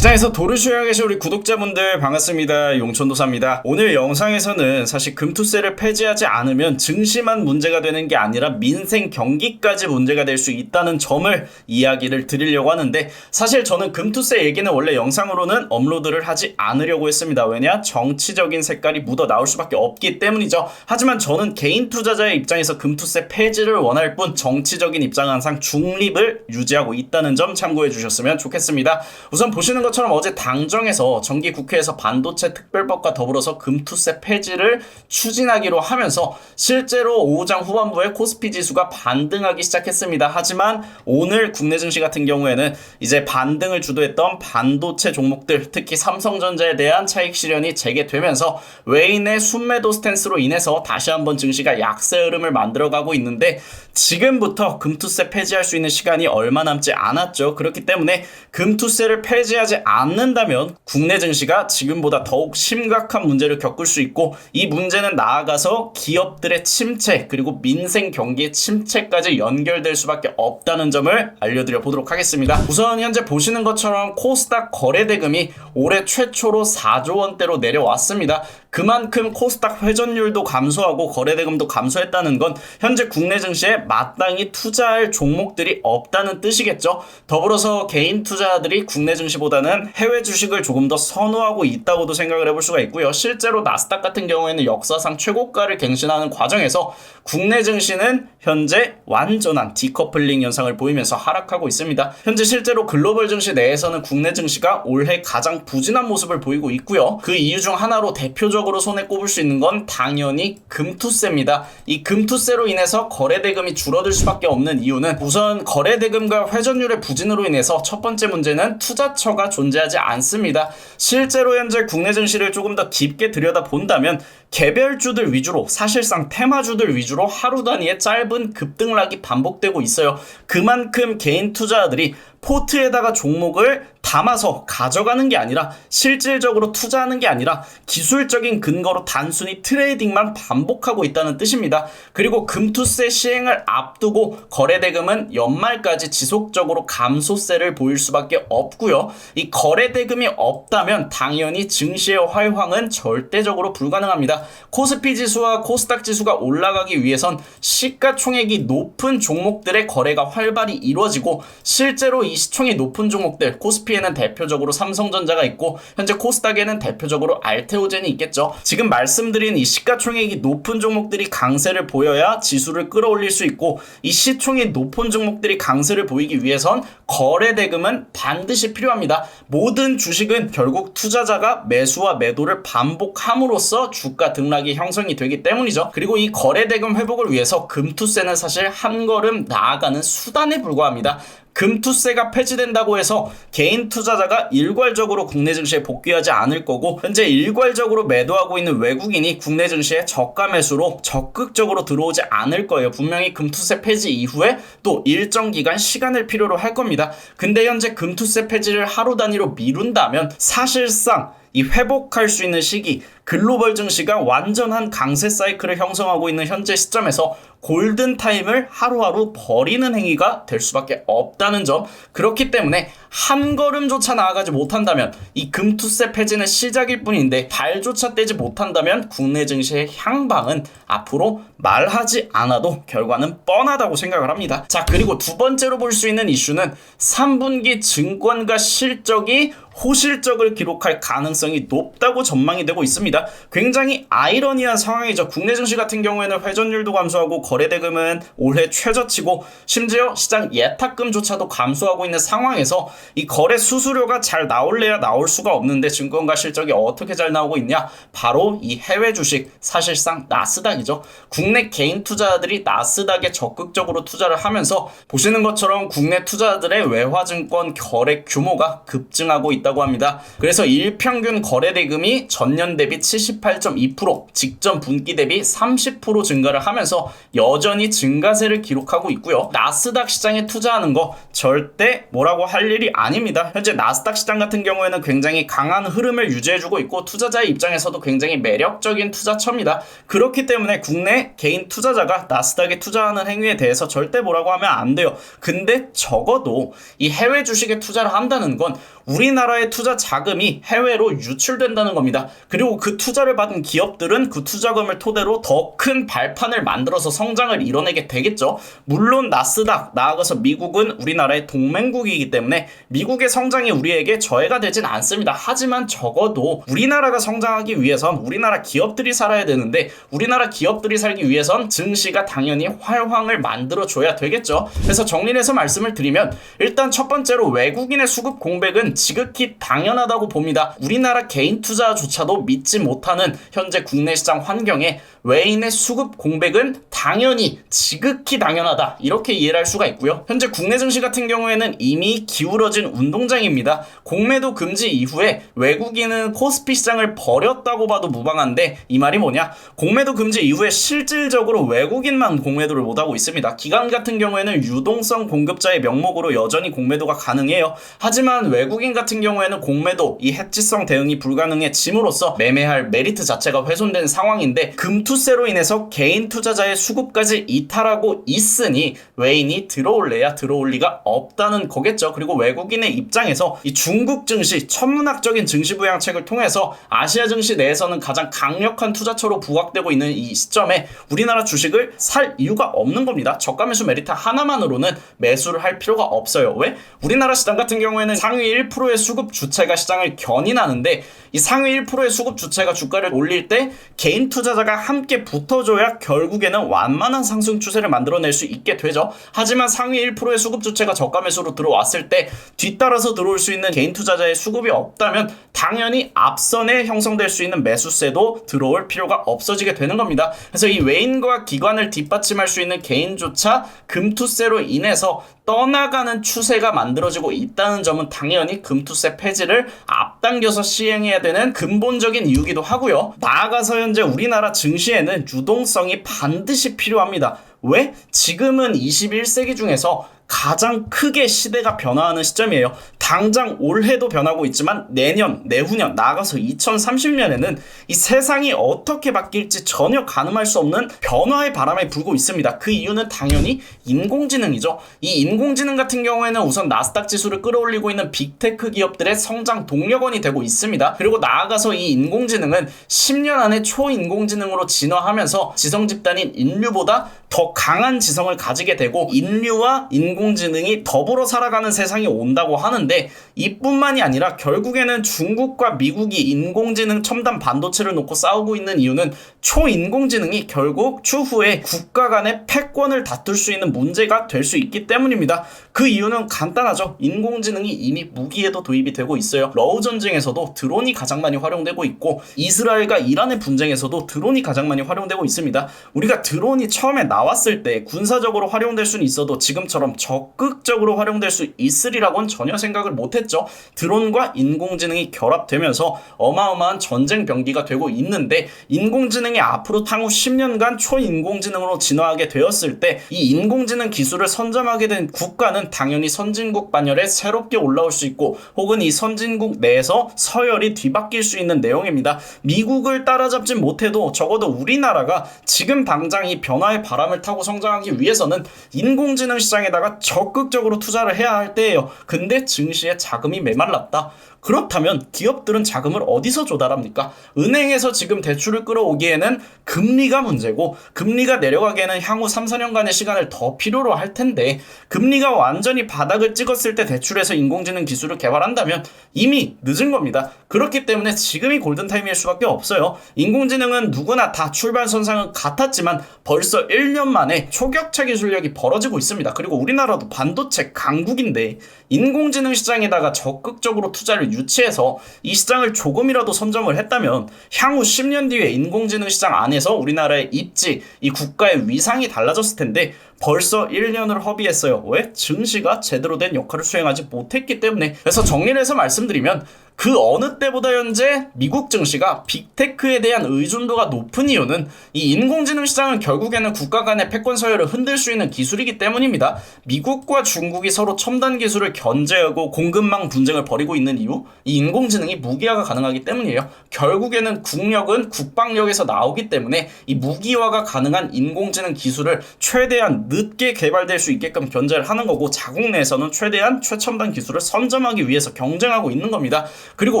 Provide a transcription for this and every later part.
시장에서 도를 수행하고 계신 우리 구독자분들 반갑습니다. 용천도사입니다. 오늘 영상에서는 사실 금투세를 폐지하지 않으면 증시만 문제가 되는 게 아니라 민생 경기까지 문제가 될 수 있다는 점을 이야기를 드리려고 하는데, 사실 저는 금투세 얘기는 원래 영상으로는 업로드를 하지 않으려고 했습니다. 왜냐? 정치적인 색깔이 묻어 나올 수밖에 없기 때문이죠. 하지만 저는 개인 투자자의 입장에서 금투세 폐지를 원할 뿐 정치적인 입장은 항상 중립을 유지하고 있다는 점 참고해 주셨으면 좋겠습니다. 우선 보시는 것처럼 어제 당정에서 정기국회에서 반도체 특별법과 더불어서 금투세 폐지를 추진하기로 하면서 실제로 오후장 후반부에 코스피 지수가 반등하기 시작했습니다. 하지만 오늘 국내 증시 같은 경우에는 이제 반등을 주도했던 반도체 종목들, 특히 삼성전자에 대한 차익 실현이 재개되면서 외인의 순매도 스탠스로 인해서 다시 한번 증시가 약세 흐름을 만들어가고 있는데, 지금부터 금투세 폐지할 수 있는 시간이 얼마 남지 않았죠. 그렇기 때문에 금투세를 폐지하지 않는다면 국내 증시가 지금보다 더욱 심각한 문제를 겪을 수 있고, 이 문제는 나아가서 기업들의 침체 그리고 민생 경기의 침체까지 연결될 수밖에 없다는 점을 알려드려 보도록 하겠습니다. 우선 현재 보시는 것처럼 코스닥 거래대금이 올해 최초로 4조 원대로 내려왔습니다. 그만큼 코스닥 회전율도 감소하고 거래대금도 감소했다는 건 현재 국내 증시에 마땅히 투자할 종목들이 없다는 뜻이겠죠. 더불어서 개인 투자자들이 국내 증시보다는 해외 주식을 조금 더 선호하고 있다고도 생각을 해볼 수가 있고요. 실제로 나스닥 같은 경우에는 역사상 최고가를 갱신하는 과정에서 국내 증시는 현재 완전한 디커플링 현상을 보이면서 하락하고 있습니다. 현재 실제로 글로벌 증시 내에서는 국내 증시가 올해 가장 부진한 모습을 보이고 있고요. 그 이유 중 하나로 대표적으로 손에 꼽을 수 있는 건 당연히 금투세입니다. 이 금투세로 인해서 거래대금이 줄어들 수밖에 없는 이유는, 우선 거래대금과 회전율의 부진으로 인해서 첫 번째 문제는 투자처가 존재하지 않습니다. 실제로 현재 국내 증시를 조금 더 깊게 들여다본다면 개별주들 위주로, 사실상 테마주들 위주로 하루 단위의 짧은 급등락이 반복되고 있어요. 그만큼 개인 투자자들이 포트에다가 종목을 담아서 가져가는 게 아니라, 실질적으로 투자하는 게 아니라 기술적인 근거로 단순히 트레이딩만 반복하고 있다는 뜻입니다. 그리고 금투세 시행을 앞두고 거래대금은 연말까지 지속적으로 감소세를 보일 수밖에 없고요. 이 거래대금이 없다면 당연히 증시의 활황은 절대적으로 불가능합니다. 코스피 지수와 코스닥 지수가 올라가기 위해선 시가총액이 높은 종목들의 거래가 활발히 이루어지고, 실제로 이 시총이 높은 종목들, 코스피에는 대표적으로 삼성전자가 있고 현재 코스닥에는 대표적으로 알테오젠이 있겠죠. 지금 말씀드린 이 시가총액이 높은 종목들이 강세를 보여야 지수를 끌어올릴 수 있고, 이 시총이 높은 종목들이 강세를 보이기 위해선 거래대금은 반드시 필요합니다. 모든 주식은 결국 투자자가 매수와 매도를 반복함으로써 주가 등락이 형성이 되기 때문이죠. 그리고 이 거래대금 회복을 위해서 금투세는 사실 한 걸음 나아가는 수단에 불과합니다. 금투세가 폐지된다고 해서 개인 투자자가 일괄적으로 국내 증시에 복귀하지 않을 거고, 현재 일괄적으로 매도하고 있는 외국인이 국내 증시에 저가 매수로 적극적으로 들어오지 않을 거예요. 분명히 금투세 폐지 이후에 또 일정 기간 시간을 필요로 할 겁니다. 근데 현재 금투세 폐지를 하루 단위로 미룬다면 사실상 이 회복할 수 있는 시기, 글로벌 증시가 완전한 강세 사이클을 형성하고 있는 현재 시점에서 골든타임을 하루하루 버리는 행위가 될 수밖에 없다는 점, 그렇기 때문에 한 걸음조차 나아가지 못한다면 이 금투세 폐지는 시작일 뿐인데, 발조차 떼지 못한다면 국내 증시의 향방은 앞으로 말하지 않아도 결과는 뻔하다고 생각을 합니다. 자, 그리고 두 번째로 볼 수 있는 이슈는 3분기 증권가 실적이 호실적을 기록할 가능성이 높다고 전망이 되고 있습니다. 굉장히 아이러니한 상황이죠. 국내 증시 같은 경우에는 회전율도 감소하고 거래대금은 올해 최저치고, 심지어 시장 예탁금조차도 감소하고 있는 상황에서 이 거래 수수료가 잘 나올래야 나올 수가 없는데, 증권가 실적이 어떻게 잘 나오고 있냐? 바로 이 해외 주식, 사실상 나스닥이죠. 국내 개인 투자자들이 나스닥에 적극적으로 투자를 하면서 보시는 것처럼 국내 투자자들의 외화증권 거래 규모가 급증하고 있다고 합니다. 그래서 일평균 거래대금이 전년 대비 78.2%, 직전 분기 대비 30% 증가를 하면서 여전히 증가세를 기록하고 있고요. 나스닥 시장에 투자하는 거 절대 뭐라고 할 일이 아닙니다. 현재 나스닥 시장 같은 경우에는 굉장히 강한 흐름을 유지해주고 있고, 투자자의 입장에서도 굉장히 매력적인 투자처입니다. 그렇기 때문에 국내 개인 투자자가 나스닥에 투자하는 행위에 대해서 절대 뭐라고 하면 안 돼요. 근데 적어도 이 해외 주식에 투자를 한다는 건 우리나라의 투자 자금이 해외로 유출된다는 겁니다. 그리고 그 투자를 받은 기업들은 그 투자금을 토대로 더 큰 발판을 만들어서 성장을 이뤄내게 되겠죠. 물론 나스닥, 나아가서 미국은 우리나라의 동맹국이기 때문에 미국의 성장이 우리에게 저해가 되진 않습니다. 하지만 적어도 우리나라가 성장하기 위해선 우리나라 기업들이 살아야 되는데, 우리나라 기업들이 살기 위해선 증시가 당연히 활황을 만들어줘야 되겠죠. 그래서 정리해서 말씀을 드리면, 일단 첫 번째로 외국인의 수급 공백은 지극히 당연하다고 봅니다. 우리나라 개인 투자조차도 믿지 못하는 현재 국내 시장 환경에 외인의 수급 공백은 당연히 지극히 당연하다, 이렇게 이해를 할 수가 있고요. 현재 국내 증시 같은 경우에는 이미 기울어진 운동장입니다. 공매도 금지 이후에 외국인은 코스피 시장을 버렸다고 봐도 무방한데, 이 말이 뭐냐? 공매도 금지 이후에 실질적으로 외국인만 공매도를 못하고 있습니다. 기관 같은 경우에는 유동성 공급자의 명목으로 여전히 공매도가 가능해요. 하지만 외국인 같은 경우에는 공매도, 이 해지성 대응이 불가능해짐으로써 매매할 메리트 자체가 훼손된 상황인데, 금투세로 인해서 개인 투자자의 수급까지 이탈하고 있으니 외인이 들어올래야 들어올 리가 없다는 거겠죠. 그리고 외국인의 입장에서 이 중국 증시, 천문학적인 증시 부양책을 통해서 아시아 증시 내에서는 가장 강력한 투자처로 부각되고 있는 이 시점에 우리나라 주식을 살 이유가 없는 겁니다. 저가 매수 메리트 하나만으로는 매수를 할 필요가 없어요. 왜? 우리나라 시장 같은 경우에는 상위 1%의 수급 주체가 시장을 견인하는데, 이 상위 1%의 수급 주체가 주가를 올릴 때 개인 투자자가 함께 붙어줘야 결국에는 완만한 상승 추세를 만들어낼 수 있게 되죠. 하지만 상위 1%의 수급 주체가 저가 매수로 들어왔을 때 뒤따라서 들어올 수 있는 개인 투자자의 수급이 없다면 당연히 앞선에 형성될 수 있는 매수세도 들어올 필요가 없어지게 되는 겁니다. 그래서 이 외인과 기관을 뒷받침할 수 있는 개인조차 금투세로 인해서 떠나가는 추세가 만들어지고 있다는 점은 당연히 금투세 폐지를 앞당겨서 시행해야 되는 근본적인 이유기도 하고요. 나아가서 현재 우리나라 증시에는 유동성이 반드시 필요합니다. 왜? 지금은 21세기 중에서 가장 크게 시대가 변화하는 시점이에요. 당장 올해도 변하고 있지만 내년, 내후년, 나아가서 2030년에는 이 세상이 어떻게 바뀔지 전혀 가늠할 수 없는 변화의 바람이 불고 있습니다. 그 이유는 당연히 인공지능이죠. 이 인공지능 같은 경우에는 우선 나스닥 지수를 끌어올리고 있는 빅테크 기업들의 성장 동력원이 되고 있습니다. 그리고 나아가서 이 인공지능은 10년 안에 초인공지능으로 진화하면서 지성 집단인 인류보다 더 강한 지성을 가지게 되고, 인류와 인공지능이 더불어 살아가는 세상이 온다고 하는데, 이뿐만이 아니라 결국에는 중국과 미국이 인공지능 첨단 반도체를 놓고 싸우고 있는 이유는 초인공지능이 결국 추후에 국가 간의 패권을 다툴 수 있는 문제가 될 수 있기 때문입니다. 그 이유는 간단하죠. 인공지능이 이미 무기에도 도입이 되고 있어요. 러우 전쟁에서도 드론이 가장 많이 활용되고 있고, 이스라엘과 이란의 분쟁에서도 드론이 가장 많이 활용되고 있습니다. 우리가 드론이 처음에 나왔을 때 군사적으로 활용될 수는 있어도 지금처럼 적극적으로 활용될 수 있으리라고는 전혀 생각을 못했죠. 드론과 인공지능이 결합되면서 어마어마한 전쟁 병기가 되고 있는데, 인공지능이 앞으로 향후 10년간 초인공지능으로 진화하게 되었을 때 이 인공지능 기술을 선점하게 된 국가는 당연히 선진국 반열에 새롭게 올라올 수 있고, 혹은 이 선진국 내에서 서열이 뒤바뀔 수 있는 내용입니다. 미국을 따라잡진 못해도 적어도 우리나라가 지금 당장 이 변화의 바람을 타고 성장하기 위해서는 인공지능 시장에다가 적극적으로 투자를 해야 할 때예요. 근데 증시에 자금이 메말랐다. 그렇다면 기업들은 자금을 어디서 조달합니까? 은행에서 지금 대출을 끌어오기에는 금리가 문제고, 금리가 내려가기에는 향후 3, 4년간의 시간을 더 필요로 할 텐데, 금리가 완전히 바닥을 찍었을 때 대출해서 인공지능 기술을 개발한다면 이미 늦은 겁니다. 그렇기 때문에 지금이 골든타임일 수밖에 없어요. 인공지능은 누구나 다 출발선상은 같았지만 벌써 1년 만에 초격차 기술력이 벌어지고 있습니다. 그리고 우리나라도 반도체 강국인데 인공지능 시장에다가 적극적으로 투자를 유치해서 이 시장을 조금이라도 선점을 했다면 향후 10년 뒤에 인공지능 시장 안에서 우리나라의 입지, 이 국가의 위상이 달라졌을 텐데 벌써 1년을 허비했어요. 왜? 증시가 제대로 된 역할을 수행하지 못했기 때문에. 그래서 정리를 해서 말씀드리면, 그 어느 때보다 현재 미국 증시가 빅테크에 대한 의존도가 높은 이유는 이 인공지능 시장은 결국에는 국가 간의 패권 서열을 흔들 수 있는 기술이기 때문입니다. 미국과 중국이 서로 첨단 기술을 견제하고 공급망 분쟁을 벌이고 있는 이유, 이 인공지능이 무기화가 가능하기 때문이에요. 결국에는 국력은 국방력에서 나오기 때문에 이 무기화가 가능한 인공지능 기술을 최대한 늦게 개발될 수 있게끔 견제를 하는 거고, 자국 내에서는 최대한 최첨단 기술을 선점하기 위해서 경쟁하고 있는 겁니다. 그리고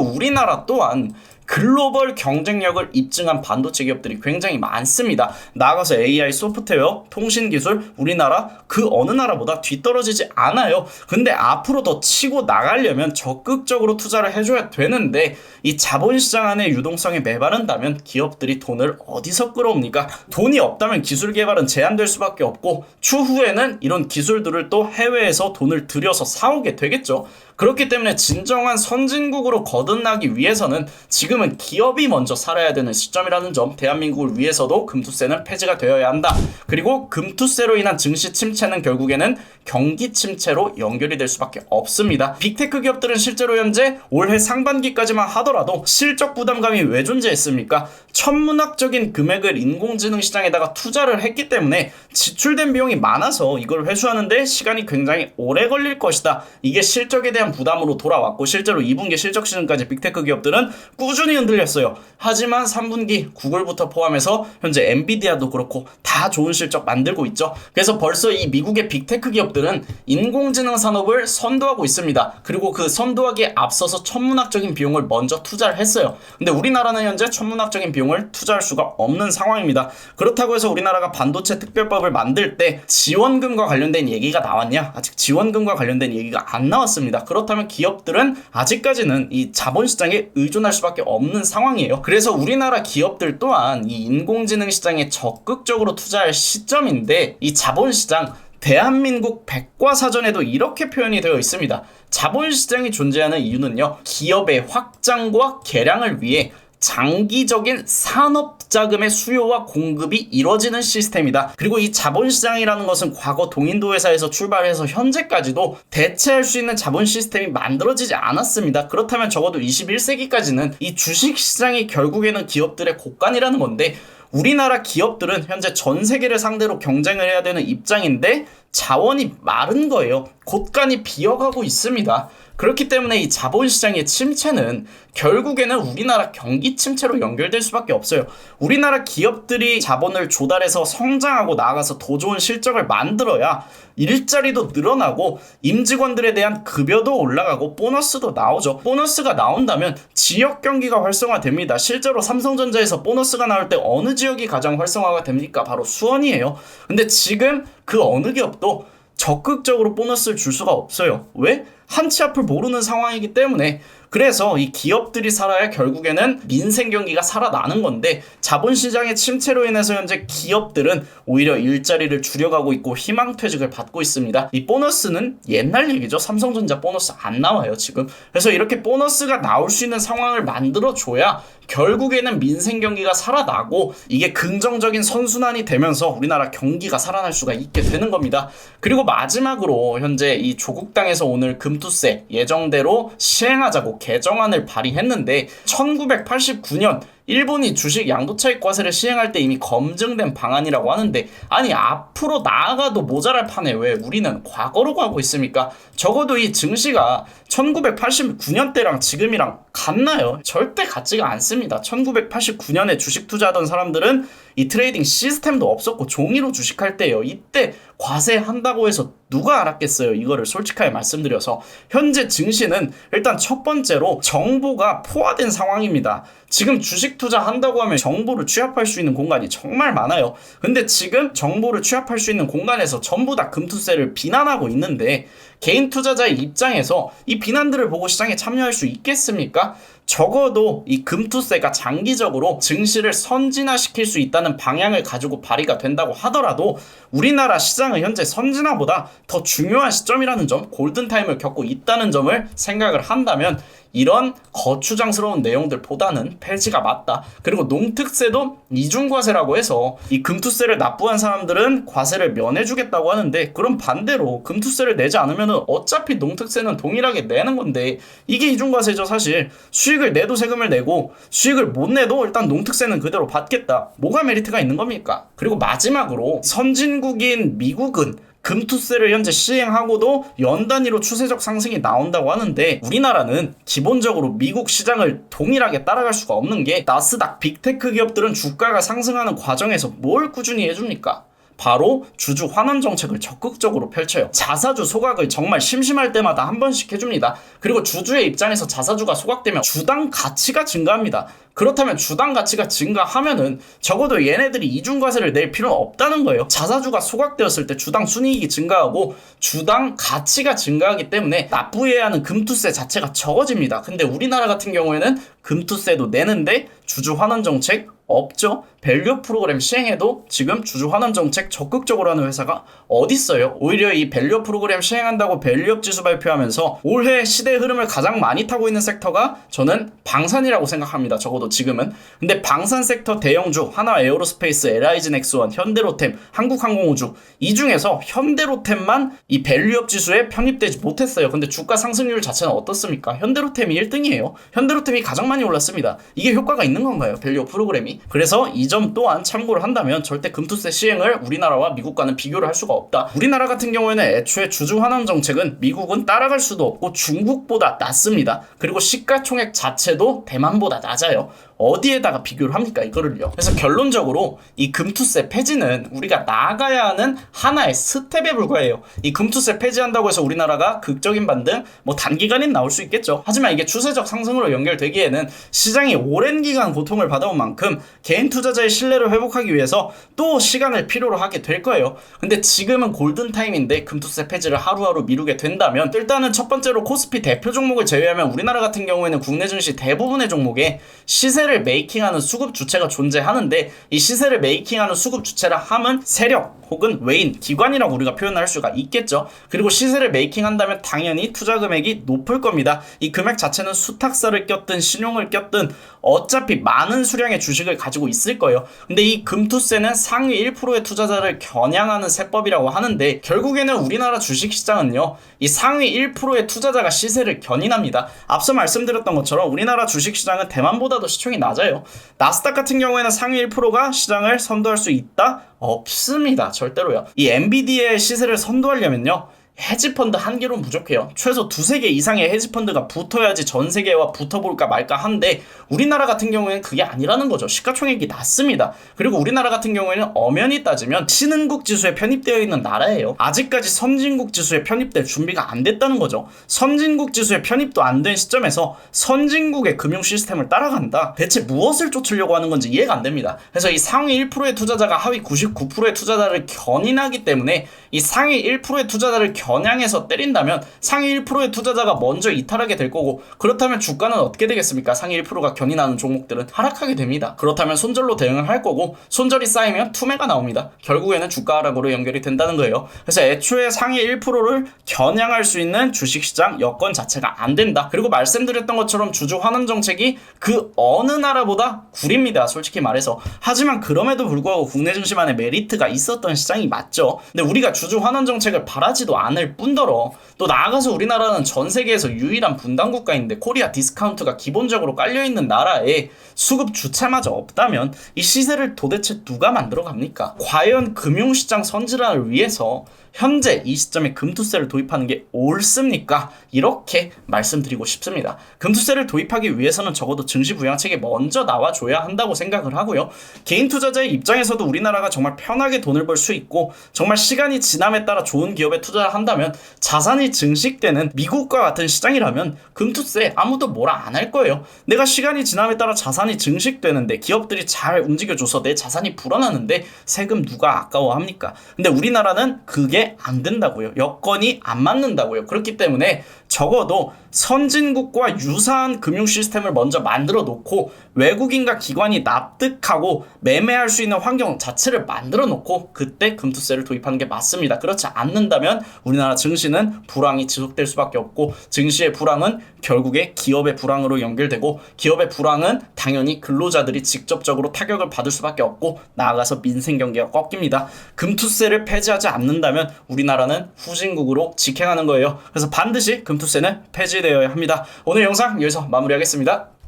우리나라 또한 글로벌 경쟁력을 입증한 반도체 기업들이 굉장히 많습니다. 나아가서 AI, 소프트웨어, 통신기술, 우리나라 그 어느 나라보다 뒤떨어지지 않아요. 근데 앞으로 더 치고 나가려면 적극적으로 투자를 해줘야 되는데, 이 자본시장 안에 유동성이 메마른다면 기업들이 돈을 어디서 끌어옵니까? 돈이 없다면 기술 개발은 제한될 수밖에 없고, 추후에는 이런 기술들을 또 해외에서 돈을 들여서 사오게 되겠죠. 그렇기 때문에 진정한 선진국으로 거듭나기 위해서는 지금은 기업이 먼저 살아야 되는 시점이라는 점, 대한민국을 위해서도 금투세는 폐지가 되어야 한다. 그리고 금투세로 인한 증시 침체는 결국에는 경기 침체로 연결이 될 수밖에 없습니다. 빅테크 기업들은 실제로 현재 올해 상반기까지만 하더라도 실적 부담감이 왜 존재했습니까? 천문학적인 금액을 인공지능 시장에다가 투자를 했기 때문에 지출된 비용이 많아서 이걸 회수하는데 시간이 굉장히 오래 걸릴 것이다. 이게 실적에 대한 부담으로 돌아왔고, 실제로 2분기 실적 시즌까지 빅테크 기업들은 꾸준히 흔들렸어요. 하지만 3분기 구글부터 포함해서 현재 엔비디아도 그렇고 다 좋은 실적 만들고 있죠. 그래서 벌써 이 미국의 빅테크 기업들은 인공지능 산업을 선도하고 있습니다. 그리고 그 선도하기에 앞서서 천문학적인 비용을 먼저 투자를 했어요. 근데 우리나라는 현재 천문학적인 비용을 투자할 수가 없는 상황입니다. 그렇다고 해서 우리나라가 반도체 특별법을 만들 때 지원금과 관련된 얘기가 나왔냐? 아직 지원금과 관련된 얘기가 안 나왔습니다. 그렇다면 기업들은 아직까지는 이 자본시장에 의존할 수밖에 없는 상황이에요. 그래서 우리나라 기업들 또한 이 인공지능 시장에 적극적으로 투자할 시점인데, 이 자본시장, 대한민국 백과사전에도 이렇게 표현이 되어 있습니다. 자본시장이 존재하는 이유는요, 기업의 확장과 개량을 위해 장기적인 산업자금의 수요와 공급이 이뤄지는 시스템이다. 그리고 이 자본시장이라는 것은 과거 동인도 회사에서 출발해서 현재까지도 대체할 수 있는 자본 시스템이 만들어지지 않았습니다. 그렇다면 적어도 21세기까지는 이 주식시장이 결국에는 기업들의 곳간이라는 건데, 우리나라 기업들은 현재 전 세계를 상대로 경쟁을 해야 되는 입장인데 자원이 마른 거예요. 곳간이 비어가고 있습니다. 그렇기 때문에 이 자본시장의 침체는 결국에는 우리나라 경기 침체로 연결될 수밖에 없어요. 우리나라 기업들이 자본을 조달해서 성장하고 나아가서 더 좋은 실적을 만들어야 일자리도 늘어나고 임직원들에 대한 급여도 올라가고 보너스도 나오죠. 보너스가 나온다면 지역 경기가 활성화됩니다. 실제로 삼성전자에서 보너스가 나올 때 어느 지역이 가장 활성화가 됩니까? 바로 수원이에요. 근데 지금 그 어느 기업도 적극적으로 보너스를 줄 수가 없어요. 왜? 한치 앞을 모르는 상황이기 때문에. 그래서 이 기업들이 살아야 결국에는 민생 경기가 살아나는 건데, 자본시장의 침체로 인해서 현재 기업들은 오히려 일자리를 줄여가고 있고 희망퇴직을 받고 있습니다. 이 보너스는 옛날 얘기죠. 삼성전자 보너스 안 나와요 지금. 그래서 이렇게 보너스가 나올 수 있는 상황을 만들어줘야 결국에는 민생 경기가 살아나고 이게 긍정적인 선순환이 되면서 우리나라 경기가 살아날 수가 있게 되는 겁니다. 그리고 마지막으로 현재 이 조국당에서 오늘 금투세 예정대로 시행하자고 개정안을 발의했는데, 1989년 일본이 주식 양도차익 과세를 시행할 때 이미 검증된 방안이라고 하는데, 아니 앞으로 나아가도 모자랄 판에 왜 우리는 과거로 가고 있습니까? 적어도 이 증시가 1989년 때랑 지금이랑 같나요? 절대 같지가 않습니다. 1989년에 주식 투자하던 사람들은 이 트레이딩 시스템도 없었고 종이로 주식할 때요, 이때 과세한다고 해서 누가 알았겠어요? 이거를 솔직하게 말씀드려서 현재 증시는 일단 첫 번째로 정보가 포화된 상황입니다. 지금 주식 투자한다고 하면 정보를 취합할 수 있는 공간이 정말 많아요. 근데 지금 정보를 취합할 수 있는 공간에서 전부 다 금투세를 비난하고 있는데, 개인 투자자의 입장에서 이 비난들을 보고 시장에 참여할 수 있겠습니까? 적어도 이 금투세가 장기적으로 증시를 선진화시킬 수 있다는 방향을 가지고 발의가 된다고 하더라도 우리나라 시장은 현재 선진화보다 더 중요한 시점이라는 점, 골든타임을 겪고 있다는 점을 생각을 한다면 이런 거추장스러운 내용들보다는 폐지가 맞다. 그리고 농특세도 이중과세라고 해서 이 금투세를 납부한 사람들은 과세를 면해주겠다고 하는데, 그럼 반대로 금투세를 내지 않으면 어차피 농특세는 동일하게 내는 건데 이게 이중과세죠. 사실 수익을 내도 세금을 내고 수익을 못 내도 일단 농특세는 그대로 받겠다. 뭐가 메리트가 있는 겁니까? 그리고 마지막으로 선진국인 미국은 금투세를 현재 시행하고도 연 단위로 추세적 상승이 나온다고 하는데, 우리나라는 기본적으로 미국 시장을 동일하게 따라갈 수가 없는 게, 나스닥 빅테크 기업들은 주가가 상승하는 과정에서 뭘 꾸준히 해줍니까? 바로 주주 환원 정책을 적극적으로 펼쳐요. 자사주 소각을 정말 심심할 때마다 한 번씩 해줍니다. 그리고 주주의 입장에서 자사주가 소각되면 주당 가치가 증가합니다. 그렇다면 주당 가치가 증가하면은 적어도 얘네들이 이중과세를 낼 필요는 없다는 거예요. 자사주가 소각되었을 때 주당 순이익이 증가하고 주당 가치가 증가하기 때문에 납부해야 하는 금투세 자체가 적어집니다. 근데 우리나라 같은 경우에는 금투세도 내는데 주주 환원 정책 없죠. 밸류 프로그램 시행해도 지금 주주 환원 정책 적극적으로 하는 회사가 어딨어요. 오히려 이 밸류 프로그램 시행한다고 밸류업 지수 발표하면서 올해 시대의 흐름을 가장 많이 타고 있는 섹터가 저는 방산이라고 생각합니다. 적어도 지금은. 근데 방산 섹터 대형주 하나 에어로스페이스, LIG 넥스원, 현대로템, 한국항공우주, 이 중에서 현대로템만 이 밸류업 지수에 편입되지 못했어요. 근데 주가 상승률 자체는 어떻습니까? 현대로템이 1등이에요. 현대로템이 가장 많이 올랐습니다. 이게 효과가 있는 건가요? 밸류업 프로그램이? 그래서 이 점 또한 참고를 한다면 절대 금투세 시행을 우리나라와 미국과는 비교를 할 수가 없다. 우리나라 같은 경우에는 애초에 주주 환원 정책은 미국은 따라갈 수도 없고 중국보다 낮습니다. 그리고 시가총액 자체도 대만보다 낮아요. 어디에다가 비교를 합니까 이거를요. 그래서 결론적으로 이 금투세 폐지는 우리가 나아가야 하는 하나의 스텝에 불과해요. 이 금투세 폐지한다고 해서 우리나라가 극적인 반등 뭐 단기간엔 나올 수 있겠죠. 하지만 이게 추세적 상승으로 연결되기에는 시장이 오랜 기간 고통을 받아온 만큼 개인 투자자의 신뢰를 회복하기 위해서 또 시간을 필요로 하게 될 거예요. 근데 지금은 골든타임인데 금투세 폐지를 하루하루 미루게 된다면, 일단은 첫 번째로 코스피 대표 종목을 제외하면 우리나라 같은 경우에는 국내 증시 대부분의 종목에 시세를 메이킹하는 수급 주체가 존재하는데, 이 시세를 메이킹하는 수급 주체라 함은 세력 혹은 외인, 기관이라고 우리가 표현할 수가 있겠죠. 그리고 시세를 메이킹한다면 당연히 투자 금액이 높을 겁니다. 이 금액 자체는 수탁사를 꼈든 신용을 꼈든 어차피 많은 수량의 주식을 가지고 있을 거예요. 근데 이 금투세는 상위 1%의 투자자를 겨냥하는 세법이라고 하는데, 결국에는 우리나라 주식시장은요, 이 상위 1%의 투자자가 시세를 견인합니다. 앞서 말씀드렸던 것처럼 우리나라 주식시장은 대만보다도 시총이 낮아요. 나스닥 같은 경우에는 상위 1%가 시장을 선도할 수 있다? 없습니다. 절대로요. 이 엔비디아의 시세를 선도하려면요, 헤지펀드 한 개로 부족해요. 최소 2-3개 이상의 헤지펀드가 붙어야지 전 세계와 붙어볼까 말까 한데, 우리나라 같은 경우에는 그게 아니라는 거죠. 시가총액이 낮습니다. 그리고 우리나라 같은 경우에는 엄연히 따지면 신흥국 지수에 편입되어 있는 나라예요. 아직까지 선진국 지수에 편입될 준비가 안 됐다는 거죠. 선진국 지수에 편입도 안 된 시점에서 선진국의 금융 시스템을 따라간다? 대체 무엇을 쫓으려고 하는 건지 이해가 안 됩니다. 그래서 이 상위 1%의 투자자가 하위 99%의 투자자를 견인하기 때문에, 이 상위 1%의 투자자를 겨냥해서 때린다면 상위 1%의 투자자가 먼저 이탈하게 될 거고, 그렇다면 주가는 어떻게 되겠습니까? 상위 1%가 견인하는 종목들은 하락하게 됩니다. 그렇다면 손절로 대응을 할 거고, 손절이 쌓이면 투매가 나옵니다. 결국에는 주가 하락으로 연결이 된다는 거예요. 그래서 애초에 상위 1%를 겨냥할 수 있는 주식시장 여건 자체가 안 된다. 그리고 말씀드렸던 것처럼 주주 환원 정책이 그 어느 나라보다 구립니다. 솔직히 말해서. 하지만 그럼에도 불구하고 국내 증시만의 메리트가 있었던 시장이 맞죠. 근데 우리가 주주 환원 정책을 바라지도 않을 뿐더러, 또 나아가서 우리나라는 전 세계에서 유일한 분당 국가인데 코리아 디스카운트가 기본적으로 깔려있는 나라에 수급 주체마저 없다면 이 시세를 도대체 누가 만들어 갑니까? 과연 금융시장 선진화를 위해서 현재 이 시점에 금투세를 도입하는 게 옳습니까? 이렇게 말씀드리고 싶습니다. 금투세를 도입하기 위해서는 적어도 증시부양책이 먼저 나와줘야 한다고 생각을 하고요. 개인 투자자의 입장에서도 우리나라가 정말 편하게 돈을 벌 수 있고, 정말 시간이 지남에 따라 좋은 기업에 투자를 한다면 자산이 증식되는 미국과 같은 시장이라면 금투세 아무도 뭐라 안 할 거예요. 내가 시간이 지남에 따라 자산이 증식되는데, 기업들이 잘 움직여줘서 내 자산이 불어나는데 세금 누가 아까워합니까? 근데 우리나라는 그게 이게 안 된다고요. 여건이 안 맞는다고요. 그렇기 때문에 적어도 선진국과 유사한 금융 시스템을 먼저 만들어 놓고 외국인과 기관이 납득하고 매매할 수 있는 환경 자체를 만들어 놓고 그때 금투세를 도입하는 게 맞습니다. 그렇지 않는다면 우리나라 증시는 불황이 지속될 수밖에 없고 증시의 불황은 결국에 기업의 불황으로 연결되고 기업의 불황은 당연히 근로자들이 직접적으로 타격을 받을 수밖에 없고 나아가서 민생 경기가 꺾입니다. 금투세를 폐지하지 않는다면 우리나라는 후진국으로 직행하는 거예요. 그래서 반드시 금투세는 폐지되어야 합니다. 오늘 영상 여기서 마무리하겠습니다.